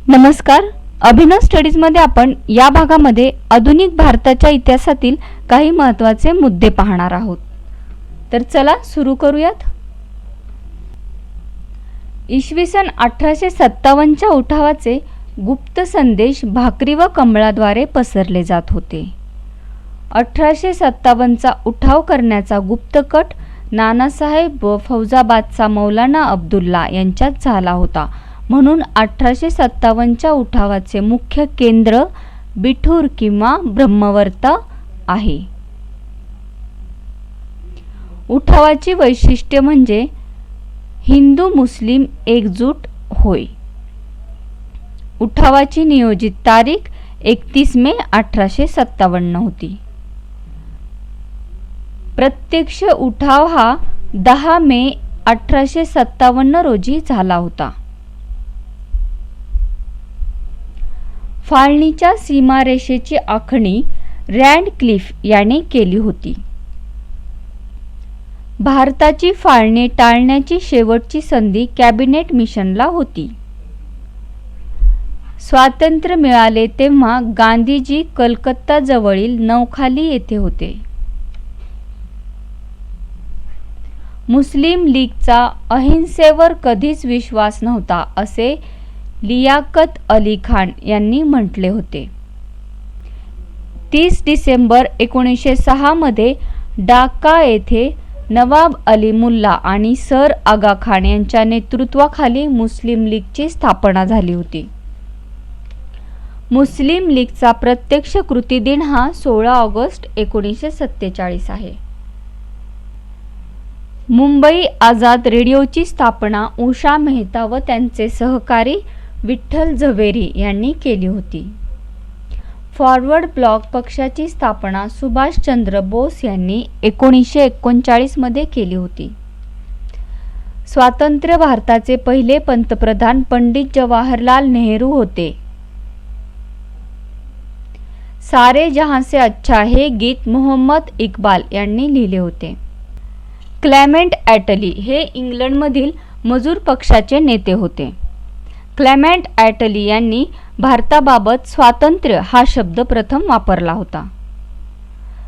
नमस्कार. अभिनव स्टडीजमध्ये आपण या भागामध्ये आधुनिक भारताच्या इतिहासातील काही महत्त्वाचे मुद्दे पाहणार आहोत. तर चला सुरू करूयात. इसवी सन 1857च्या उठावाचे गुप्त संदेश भाकरी व कमळाद्वारे पसरले जात होते. 1857चा उठाव करण्याचा गुप्तकट नानासाहेब व फौजाबादचा मौलाना अब्दुल्ला यांच्यात झाला होता. म्हणून 1857च्या उठावाचे मुख्य केंद्र बिठूर किंवा ब्रह्मवर्त आहे. उठावाची वैशिष्ट्य म्हणजे हिंदू मुस्लिम एकजूट होय. उठावाची नियोजित तारीख 31 मे 1857 होती. प्रत्यक्ष उठाव हा 10 मे 1857 रोजी झाला होता. फाळणीच्या सीमारेषेची आखणी रॅडक्लिफ याने केली होती. भारताची फाळणी टाळण्याची शेवटची संधी कॅबिनेट मिशनला होती. स्वातंत्र्य मिळाले तेव्हा गांधीजी कलकत्ता जवळील नौखाली येथे होते. मुस्लिम लीगचा अहिंसेवर कधीच विश्वास नव्हता असे लियाकत अली खान यांनी म्हटले होते. 30 डिसेंबर 1906 मध्ये ढाका येथे नवाब अली मुल्ला आणि सर आगा खान यांच्या नेतृत्वाखाली मुस्लिम लीगची स्थापना झाली होती. मुस्लिम लीगचा प्रत्यक्ष कृती दिन हा 16 ऑगस्ट 1947 आहे. मुंबई आझाद रेडिओची स्थापना उषा मेहता व त्यांचे सहकारी विठ्ठल झवेरी यांनी केली होती. फॉरवर्ड ब्लॉक पक्षाची स्थापना सुभाषचंद्र बोस यांनी 1939 मध्ये केली होती. स्वातंत्र्य भारताचे पहिले पंतप्रधान पंडित जवाहरलाल नेहरू होते. सारे जहां से अच्छा हे गीत मोहम्मद इक्बाल यांनी लिहिले होते. क्लेमेंट ॲटली हे इंग्लंडमधील मजूर पक्षाचे नेते होते. क्लेमेंट ॲटली यांनी भारताबाबत स्वातंत्र्य हा शब्द प्रथम वापरला होता.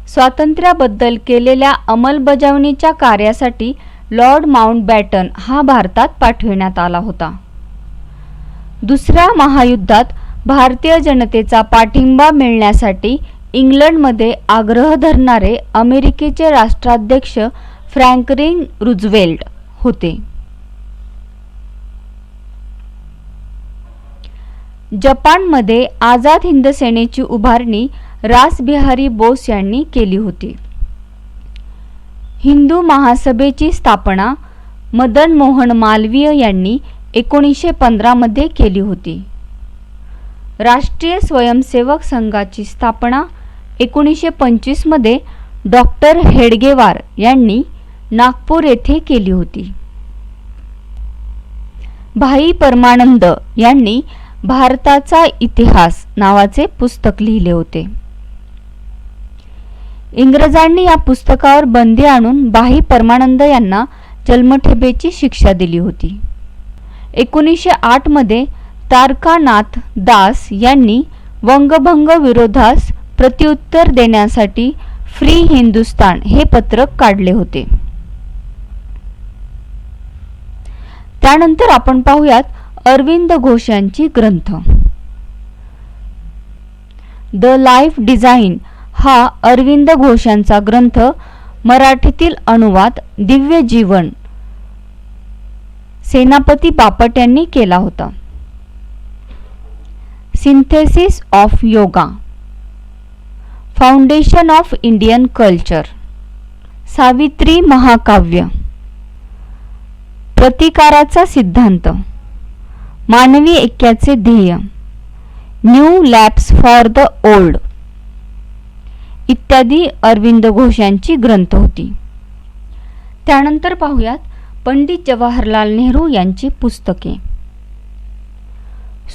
स्वातंत्र्याबद्दल केलेल्या अंमलबजावणीच्या कार्यासाठी लॉर्ड माउंटबॅटन हा भारतात पाठविण्यात आला होता. दुसऱ्या महायुद्धात भारतीय जनतेचा पाठिंबा मिळण्यासाठी इंग्लंडमध्ये आग्रह धरणारे अमेरिकेचे राष्ट्राध्यक्ष फ्रँकलिन रूझवेल्ट होते. जपानमध्ये आझाद हिंद सेनेची उभारणी रासबिहारी बोस यांनी केली होती. हिंदू महासभेची स्थापना मदन मोहन मालवीय यांनी 1915 मध्ये केली होती. राष्ट्रीय स्वयंसेवक संघाची स्थापना 1925 मध्ये डॉक्टर हेडगेवार यांनी नागपूर येथे केली होती. भाई परमानंद यांनी भारताचा इतिहास नावाचे पुस्तक लिहिले होते. इंग्रजांनी या पुस्तकावर बंदी आणून भाई परमानंद यांना जन्मठेपेची शिक्षा दिली होती. 1908 मध्ये तारकानाथ दास यांनी वंगभंग विरोधास प्रत्युत्तर देण्यासाठी फ्री हिंदुस्तान हे पत्रक काढले होते. त्यानंतर आपण पाहूयात अरविंद घोष यांची ग्रंथ. द लाईफ डिझाईन हा अरविंद घोष यांचा ग्रंथ. मराठीतील अनुवाद दिव्य जीवन सेनापती बापट यांनी केला होता. Synthesis of yoga, foundation of Indian culture, Savitri महाकाव्य, प्रतिकाराचा सिद्धांत, मानवी ऐक्याचे ध्येय, new labs for the old इत्यादी अरविंद घोष यांची ग्रंथ होती. त्यानंतर पाहूयात पंडित जवाहरलाल नेहरू यांची पुस्तके.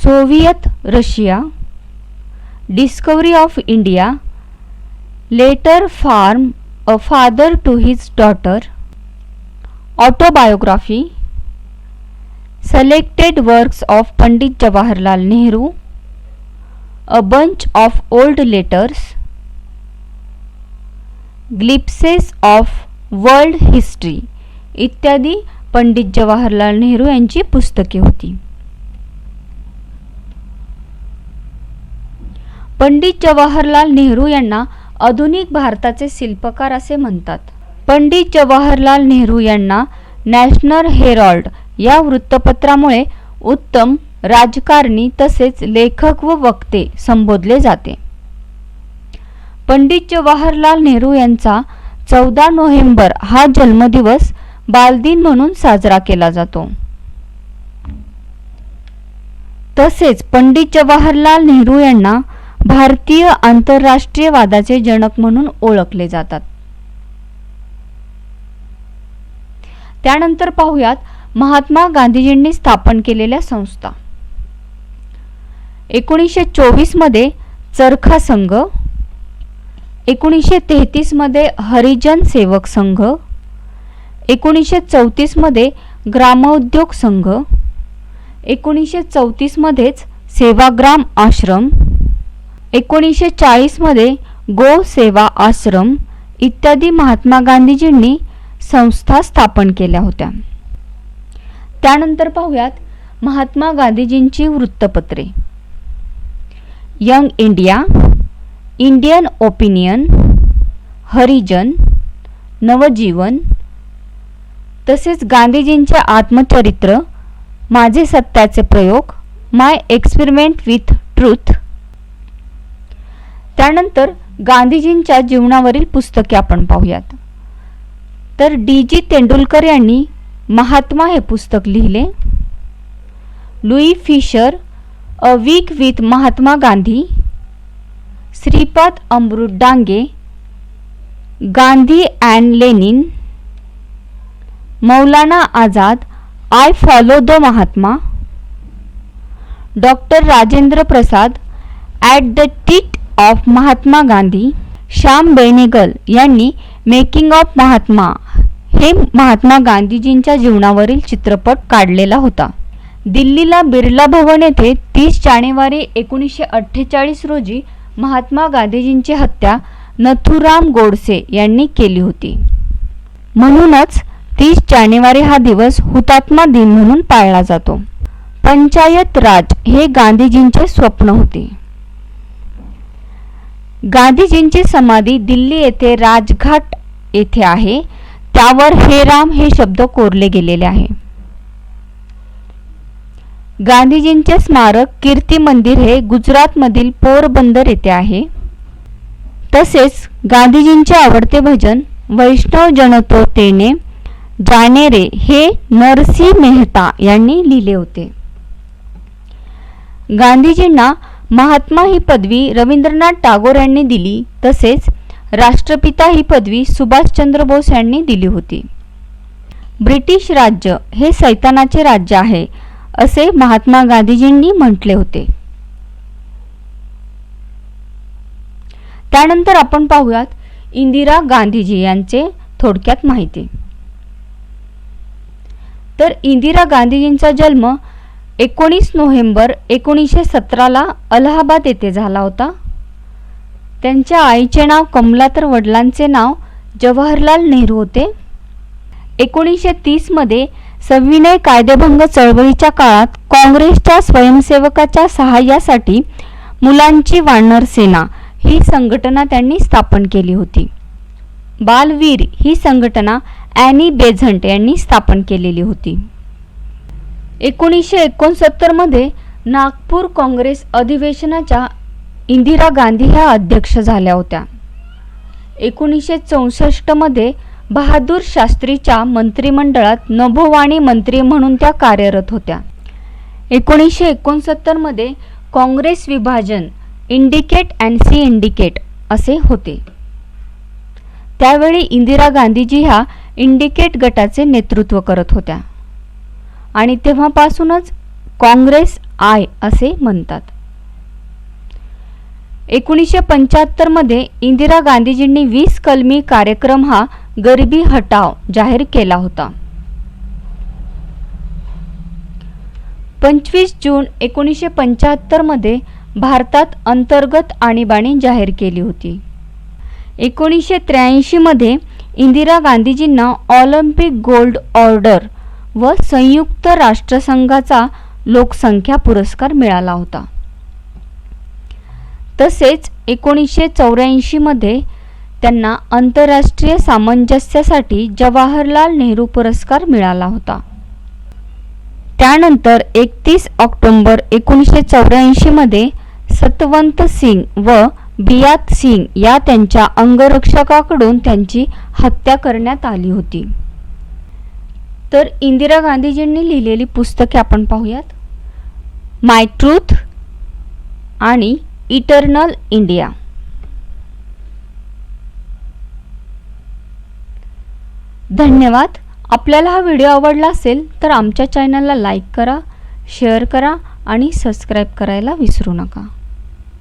Soviet Russia, discovery of India, letter from a father to his daughter, autobiography, Selected works of Pandit Jawaharlal Nehru, A bunch of old letters, Glimpses of world history इत्यादी पंडित जवाहरलाल नेहरू यांची पुस्तके होती. पंडित जवाहरलाल नेहरू यांना आधुनिक भारताचे शिल्पकार असे म्हणतात. पंडित जवाहरलाल नेहरू यांना नॅशनल हेराल्ड या वृत्तपत्रामुळे उत्तम राजकारणी तसेच लेखक व वक्ते संबोधले जाते. पंडित जवाहरलाल नेहरू यांचा 14 नोव्हेंबर हा जन्मदिवस बालदिन म्हणून साजरा केला जातो. तसेच पंडित जवाहरलाल नेहरू यांना भारतीय आंतरराष्ट्रीयवादाचे जनक म्हणून ओळखले जातात. त्यानंतर पाहूयात महात्मा गांधीजींनी स्थापन केलेल्या संस्था. 1924 मध्ये चरखा संघ, 1933 मध्ये हरिजन सेवक संघ, 1934 मध्ये ग्रामोद्योग संघ, 1934 मध्येच सेवाग्राम आश्रम, 1940 मध्ये गो सेवा आश्रम इत्यादी महात्मा गांधीजींनी संस्था स्थापन केल्या होत्या. त्यानंतर पाहूयात महात्मा गांधीजींची वृत्तपत्रे. यंग इंडिया, इंडियन ओपिनियन, हरिजन, नवजीवन, तसेच गांधीजींचे आत्मचरित्र, माझे सत्याचे प्रयोग, माय एक्सपेरिमेंट विथ ट्रूथ. त्यानंतर गांधीजींच्या जीवनावरील पुस्तके आपण पाहूयात. तर डी.जी. तेंडुलकर यांनी महात्मा हे पुस्तक लिहिले. Louis Fischer a week with Mahatma Gandhi, Shripad Amrit Dange Gandhi and Lenin, Maulana Azad I follow the Mahatma, doctor Rajendra Prasad at the feet of Mahatma Gandhi, Shyam Benegal यांनी मेकिंग ऑफ महात्मा हे महात्मा गांधीजींच्या जीवनावरील चित्रपट काढलेला होता. दिल्लीला बिर्ला भवन येथे 30 जानेवारी 1948 रोजी महात्मा गांधीजींची हत्या नथुराम गोडसे यांनी केली होती. म्हणूनच 30 जानेवारी हा दिवस हुतात्मा दिन म्हणून पाळला जातो. पंचायत राज हे गांधीजींचे स्वप्न होते. गांधीजींची समाधी दिल्ली येथे राजघाट येथे आहे. त्यावर हे राम हे शब्द कोरले गेलेले आहे. गांधीजींचे स्मारक कीर्ती मंदिर हे गुजरातमधील पोरबंदर येथे आहे. तसेच गांधीजींचे आवडते भजन वैष्णव जन तो तेने जाने रे हे नरसिंह मेहता यांनी लिहिले होते. गांधीजींना महात्मा ही पदवी रवींद्रनाथ टागोर यांनी दिली. तसेच राष्ट्रपिता ही पदवी सुभाषचंद्र बोस यांनी दिली होती. ब्रिटिश राज्य हे सैतानाचे राज्य आहे असे महात्मा गांधीजींनी म्हटले होते. त्यानंतर आपण पाहूयात इंदिरा गांधीजी यांचे थोडक्यात माहिती. तर इंदिरा गांधीजींचा जन्म 19 नोव्हेंबर 1917 ला अलाहाबाद येथे झाला होता. त्यांच्या आईचे नाव कमला तर वडिलांचे नाव जवाहरलाल नेहरू होते. 1930 मध्ये सविनय कायदेभंग चळवळीच्या काळात काँग्रेसच्या स्वयंसेवकाच्या सहाय्यासाठी मुलांची वानर सेना ही संघटना त्यांनी स्थापन केली होती. बालवीर ही संघटना ॲनी बेझंट यांनी स्थापन केलेली होती. 1969 मध्ये नागपूर काँग्रेस अधिवेशनाच्या इंदिरा गांधी ह्या अध्यक्ष झाल्या होत्या. 1964 मध्ये बहादूर शास्त्रीच्या मंत्रिमंडळात नभोवाणी मंत्री म्हणून त्या कार्यरत होत्या. 1969 मध्ये काँग्रेस विभाजन इंडिकेट अँड सी इंडिकेट असे होते. त्यावेळी इंदिरा गांधीजी ह्या इंडिकेट गटाचे नेतृत्व करत होत्या आणि तेव्हापासूनच काँग्रेस आय असे म्हणतात. 1975 मध्ये इंदिरा गांधीजींनी 20 कलमी कार्यक्रम हा गरिबी हटाव जाहीर केला होता. 25 जून 1975 मध्ये भारतात अंतर्गत आणीबाणी जाहीर केली होती. 1983 मध्ये इंदिरा गांधीजींना ऑलिम्पिक गोल्ड ऑर्डर व संयुक्त राष्ट्रसंघाचा लोकसंख्या पुरस्कार मिळाला होता. तसेच 1984 मध्ये त्यांना आंतरराष्ट्रीय सामंजस्यासाठी जवाहरलाल नेहरू पुरस्कार मिळाला होता. त्यानंतर 31 ऑक्टोबर 1984 मध्ये सतवंत सिंग व बियात सिंग या त्यांच्या अंगरक्षकाकडून त्यांची हत्या करण्यात आली होती. तर इंदिरा गांधीजींनी लिहिलेली पुस्तके आपण पाहूयात. माय ट्रूथ आणि इटर्नल इंडिया. धन्यवाद. आपल्याला हा व्हिडिओ आवडला असेल तर आमच्या चॅनलला लाईक करा, शेअर करा आणि सबस्क्राईब करायला विसरू नका.